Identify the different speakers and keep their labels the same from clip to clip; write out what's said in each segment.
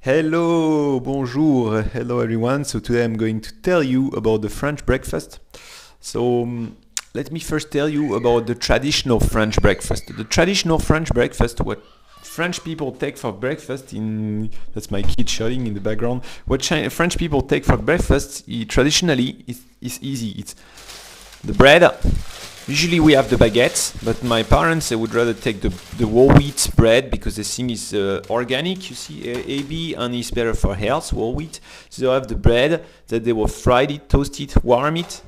Speaker 1: Hello, bonjour, hello everyone. So today I'm going to tell you about the French breakfast. So let me first tell you about the traditional French breakfast. The traditional French breakfast, what French people take for breakfast that's my kid shouting in the background. What French people take for breakfast traditionally is easy. It's the bread. Usually we have the baguettes, but my parents, they would rather take the whole wheat bread because the thing is organic, you see, AB, and it's better for health, whole wheat. So they have the bread that they will fry it, toast it, warm it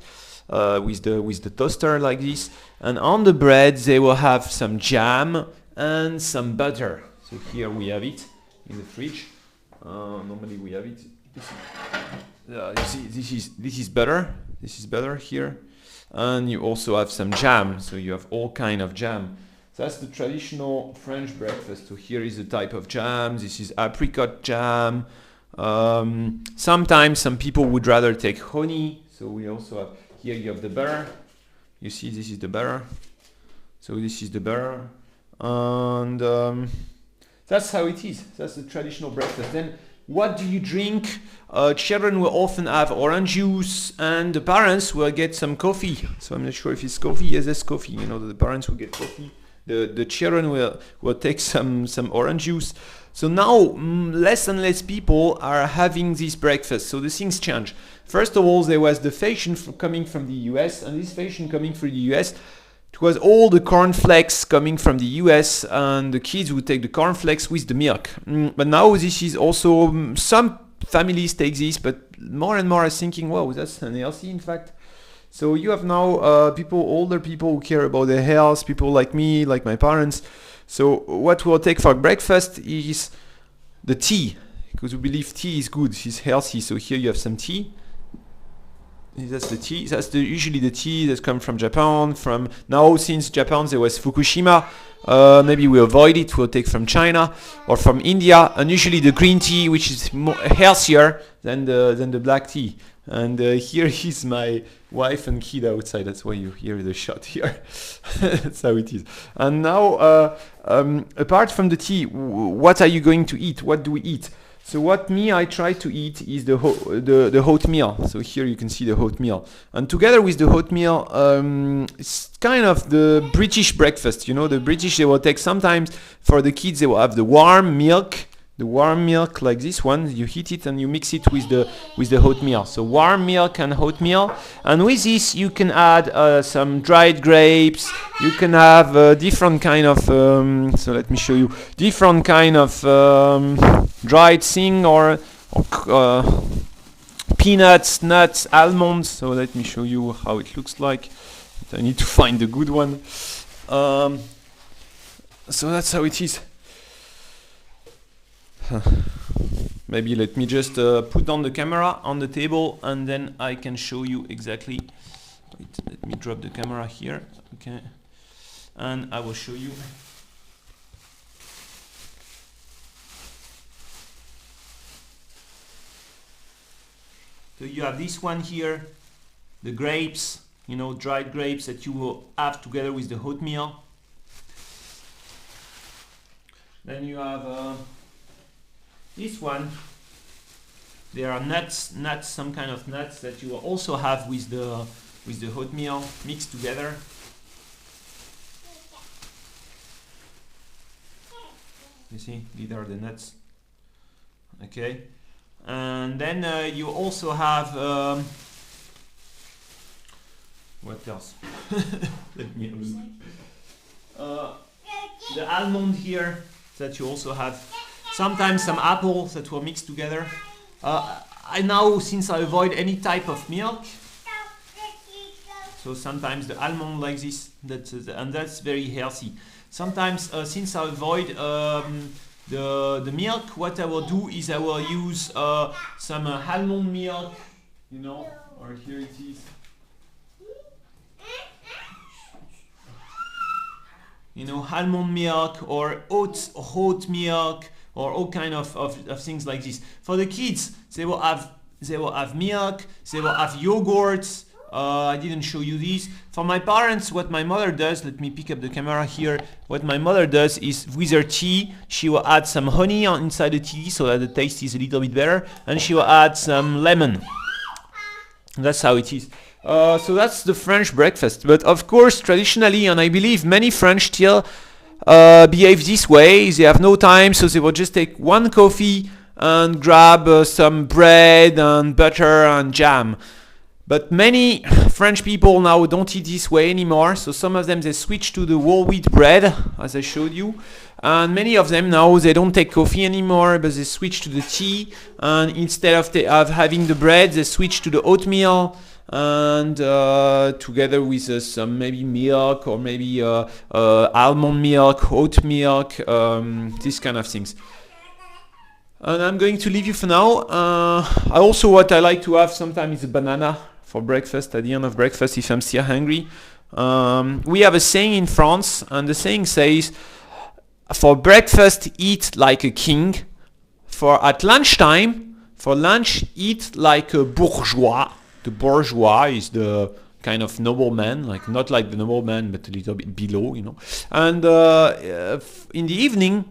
Speaker 1: with the toaster like this. And on the bread they will have some jam and some butter. So here we have it in the fridge. Normally we have it. You see, this is butter. This is butter here. And you also have some jam, so you have all kind of jam. That's the traditional French breakfast. So here is the type of jam. This is apricot jam. Sometimes some people would rather take honey. So we also have, here you have the butter. You see, this is the butter. So this is the butter. And that's how it is. That's the traditional breakfast. Then what do you drink? Children will often have orange juice, and the parents will get some coffee. So I'm not sure if it's coffee. Yes, it's coffee. You know, the parents will get coffee. The children will take some orange juice. So now less and less people are having this breakfast. So the things change. First of all, there was the fashion coming from the US, and this fashion coming from the US, it was all the cornflakes coming from the US, and the kids would take the cornflakes with the milk. But now this is also, some families take this, but more and more are thinking, wow, that's unhealthy in fact. So you have now older people who care about their health, people like me, like my parents. So what we'll take for breakfast is the tea, because we believe tea is good, it's healthy. So here you have some tea. That's the tea. That's usually the tea that comes from Japan. From now, since Japan there was Fukushima, maybe we avoid it. We'll take from China or from India, and usually the green tea, which is more healthier than the black tea. And here is my wife and kid outside. That's why you hear the shot here. That's how it is. And now, apart from the tea, what are you going to eat? What do we eat? So what I try to eat is the oatmeal. So here you can see the oatmeal. And together with the oatmeal, it's kind of the British breakfast. You know, the British, they will take sometimes, for the kids, they will have the warm milk. The warm milk like this one, you heat it and you mix it with the oatmeal. So warm milk and oatmeal. And with this you can add some dried grapes. You can have different kind of, so let me show you, different kind of dried thing or peanuts, nuts, almonds. So let me show you how it looks like. I need to find the good one. So that's how it is. Maybe let me just put on the camera on the table and then I can show you exactly. Wait, let me drop the camera here. Okay, and I will show you. So you have this one here, the grapes, you know, dried grapes that you will have together with the oatmeal. Then you have this one. There are nuts, some kind of nuts that you will also have with the oatmeal mixed together. You see, these are the nuts. Okay, and then you also have what else? Let me the almond here that you also have. Sometimes some apples that were mixed together. I now, since I avoid any type of milk, so sometimes the almond like this, and that's very healthy. Sometimes, since I avoid the milk, what I will do is I will use some almond milk, you know, or here it is. You know, almond milk or oat milk, or all kind of things like this. For the kids, they will have milk, they will have yogurt, I didn't show you this. For my parents, what my mother does, let me pick up the camera here. What my mother does is with her tea, she will add some honey inside the tea so that the taste is a little bit better, and she will add some lemon. That's how it is. So that's the French breakfast. But of course, traditionally, and I believe many French still behave this way. They have no time, so they will just take one coffee and grab some bread and butter and jam. But many French people now don't eat this way anymore. So some of them, they switch to the whole wheat bread, as I showed you. And many of them now, they don't take coffee anymore, but they switch to the tea. And instead of having the bread, they switch to the oatmeal. And together with some maybe milk or maybe almond milk, oat milk, these kind of things. And I'm going to leave you for now. What I like to have sometimes is a banana for breakfast at the end of breakfast if I'm still hungry. We have a saying in France, and the saying says, for breakfast eat like a king, at lunchtime, for lunch eat like a bourgeois. The bourgeois is the kind of nobleman, not like the nobleman, but a little bit below, you know. And in the evening,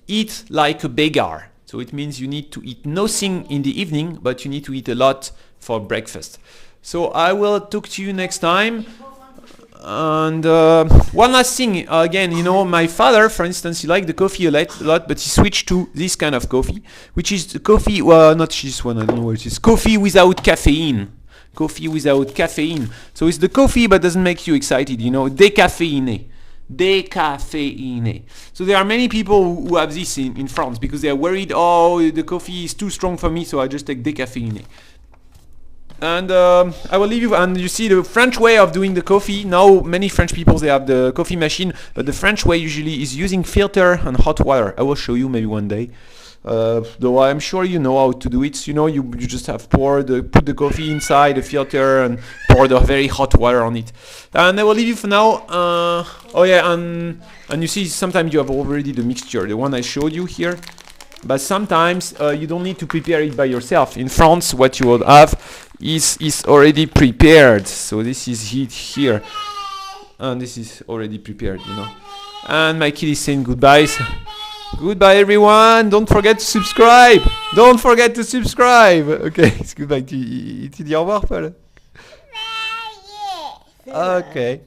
Speaker 1: eat like a beggar. So it means you need to eat nothing in the evening, but you need to eat a lot for breakfast. So I will talk to you next time. And one last thing, again, you know, my father, for instance, he liked the coffee a lot, but he switched to this kind of coffee, which is the coffee, well, not this one, I don't know what it is, coffee without caffeine. Coffee without caffeine. So it's the coffee but doesn't make you excited, you know, décaféiné. Décaféiné. So there are many people who have this in France because they are worried, oh, the coffee is too strong for me, so I just take décaféiné. And I will leave you, and you see the French way of doing the coffee. Now many French people, they have the coffee machine, but the French way usually is using filter and hot water. I will show you maybe one day. Though I'm sure you know how to do it. You know, you just have put the coffee inside the filter and pour the very hot water on it. And I will leave you for now. Oh yeah, and you see sometimes you have already the mixture, the one I showed you here. But sometimes you don't need to prepare it by yourself. In France, what you will have is already prepared. So this is heat here, and this is already prepared, you know. And my kid is saying goodbye. Goodbye, everyone. Don't forget to subscribe. Don't forget to subscribe. Okay, it's goodbye. Tu dis au revoir, Paul? Okay.